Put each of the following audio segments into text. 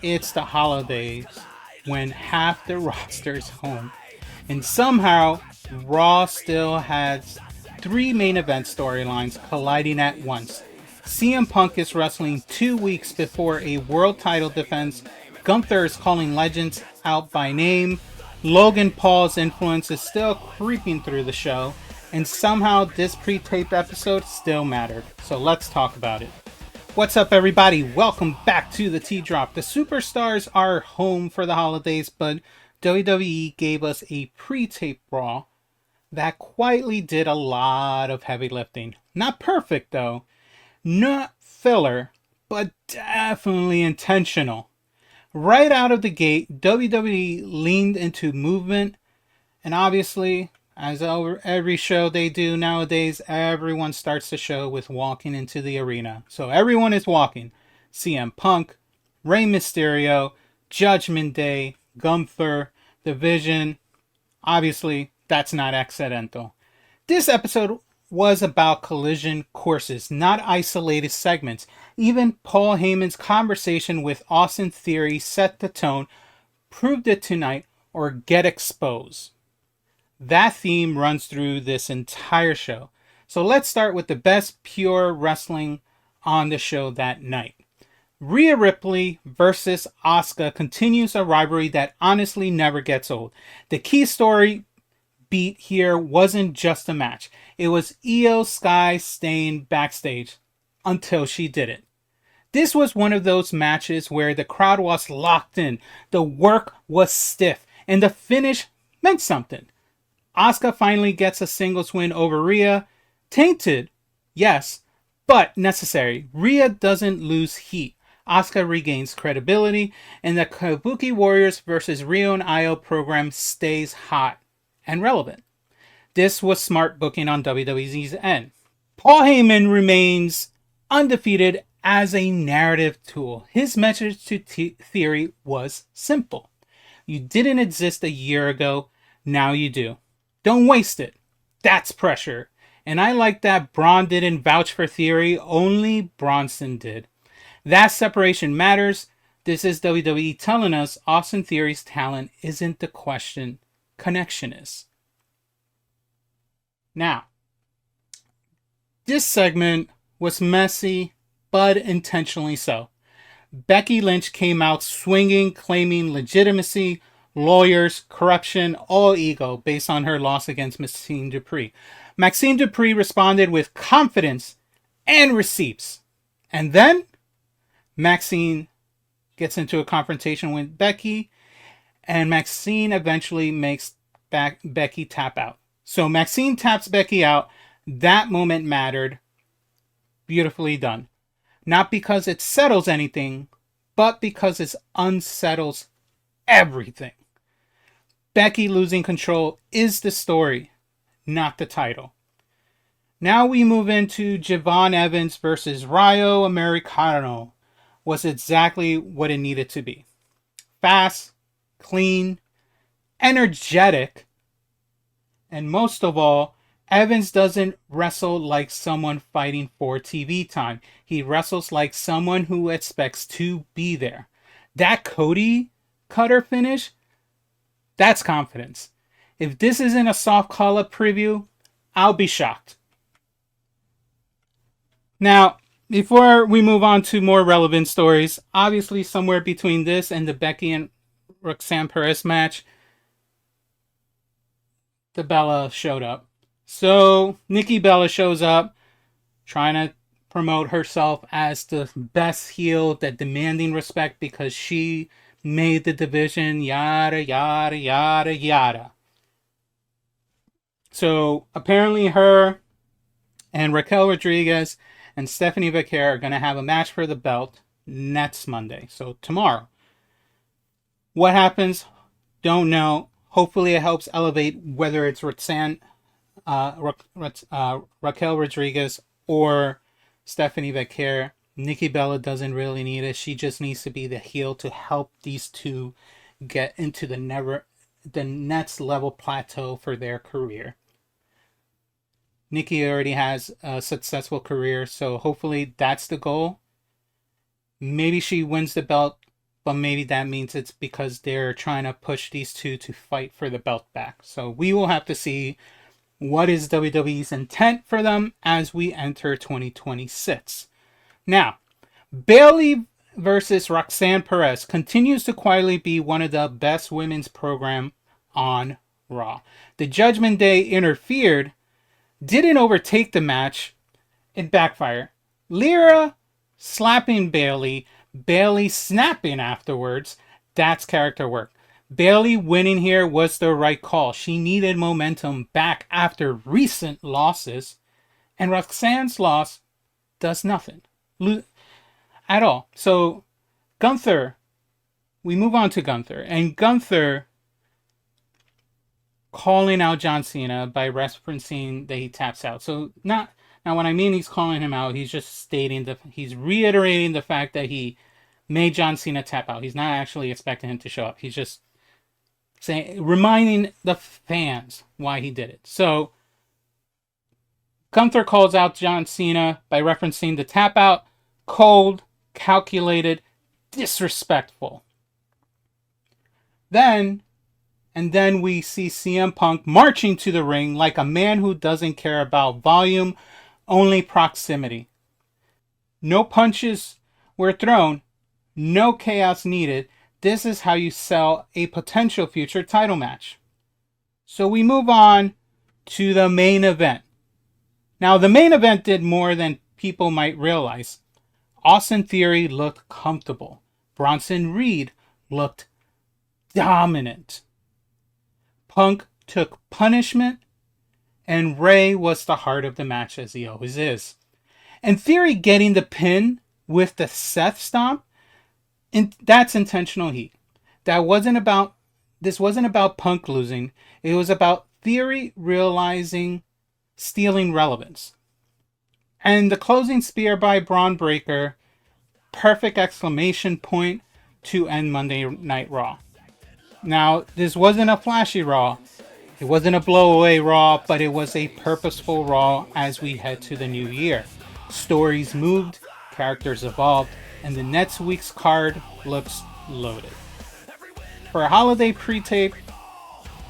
It's the holidays when half the roster's home, and somehow Raw still has three main event storylines colliding at once. CM Punk is wrestling 2 weeks before a world title defense. Gunther is calling legends out by name. Logan Paul's influence is still creeping through the show, and somehow this pre-taped episode still mattered. So let's talk about it. What's up, everybody? Welcome back to the T Drop. The superstars are home for the holidays, but WWE gave us a pre-tape Raw that quietly did a lot of heavy lifting. Not perfect, though. Not filler, but definitely intentional. Right out of the gate, WWE leaned into movement, and obviously, as over every show they do nowadays, everyone starts the show with walking into the arena. So everyone is walking. CM Punk, Rey Mysterio, Judgment Day, Gunther, The Vision. Obviously, that's not accidental. This episode was about collision courses, not isolated segments. Even Paul Heyman's conversation with Austin Theory set the tone, proved it tonight, or get exposed. That theme runs through this entire show. So let's start with the best pure wrestling on the show that night. Rhea Ripley versus Asuka continues a rivalry that honestly never gets old. The key story beat here wasn't just a match. It was Io Sky staying backstage until she did it. This was one of those matches where the crowd was locked in, the work was stiff, and the finish meant something. Asuka finally gets a singles win over Rhea. Tainted, yes, but necessary. Rhea doesn't lose heat. Asuka regains credibility, and the Kabuki Warriors versus Rio and Io program stays hot and relevant. This was smart booking on WWE's end. Paul Heyman remains undefeated as a narrative tool. His message to Theory was simple. You didn't exist a year ago, now you do. Don't waste it. That's pressure. And I like that Braun didn't vouch for Theory, only Bronson did. That separation matters. This is WWE telling us Austin Theory's talent isn't the question, connection is. Now, this segment was messy, but intentionally so. Becky Lynch came out swinging, claiming legitimacy, lawyers, corruption, all ego based on her loss against Maxine Dupree. Maxine Dupree responded with confidence and receipts. And then Maxine gets into a confrontation with Becky, and Maxine eventually makes Becky tap out. So Maxine taps Becky out. That moment mattered. Beautifully done. Not because it settles anything, but because it unsettles everything. Becky losing control is the story, not the title. Now we move into Javon Evans versus Rayo Americano. Was exactly what it needed to be. Fast, clean, energetic, and most of all, Evans doesn't wrestle like someone fighting for TV time. He wrestles like someone who expects to be there. That Cody cutter finish, that's confidence. If this isn't a soft call-up preview, I'll be shocked. Now, before we move on to more relevant stories, obviously somewhere between this and the Becky and Roxanne Perez match, the Bella showed up. So Nikki Bella shows up, trying to promote herself as the best heel, that demanding respect because she made the division, yada, yada, yada, yada. So apparently her and Raquel Rodriguez and Stephanie Vaquer are going to have a match for the belt next Monday. So tomorrow. What happens? Don't know. Hopefully it helps elevate whether it's Roxanne, Raquel Rodriguez or Stephanie Vaquer. Nikki Bella doesn't really need it. She just needs to be the heel to help these two get into the next level plateau for their career. Nikki already has a successful career, so hopefully that's the goal. Maybe she wins the belt but maybe that means it's because they're trying to push these two to fight for the belt back. So we will have to see what is WWE's intent for them as we enter 2026. Now, Bayley versus Roxanne Perez continues to quietly be one of the best women's program on Raw. The Judgment Day interfered, didn't overtake the match, it backfired. Lyra slapping Bayley, Bayley snapping afterwards, that's character work. Bayley winning here was the right call. She needed momentum back after recent losses, and Roxanne's loss does nothing at all. So Gunther, we move on to Gunther, and Gunther calling out John Cena by referencing that he taps out. So not now when I mean he's calling him out, he's just stating he's reiterating the fact that he made John Cena tap out. He's not actually expecting him to show up. He's just reminding the fans why he did it. So Gunther calls out John Cena by referencing the tap out, cold, calculated, disrespectful. Then we see CM Punk marching to the ring like a man who doesn't care about volume, only proximity. No punches were thrown, no chaos needed. This is how you sell a potential future title match. So we move on to the main event. Now, the main event did more than people might realize. Austin Theory looked comfortable. Bronson Reed looked dominant. Punk took punishment, and Ray was the heart of the match, as he always is. And Theory getting the pin with the Seth stomp, that's intentional heat. This wasn't about Punk losing. It was about Theory realizing stealing relevance. And the closing spear by Braun Breaker, perfect exclamation point to end Monday Night Raw. Now, this wasn't a flashy Raw. It wasn't a blowaway Raw, but it was a purposeful Raw as we head to the new year. Stories moved, characters evolved, and the next week's card looks loaded. For a holiday pre-tape,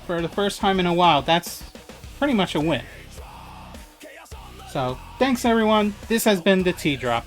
for the first time in a while, that's pretty much a win. So, thanks everyone. This has been the T-Drop.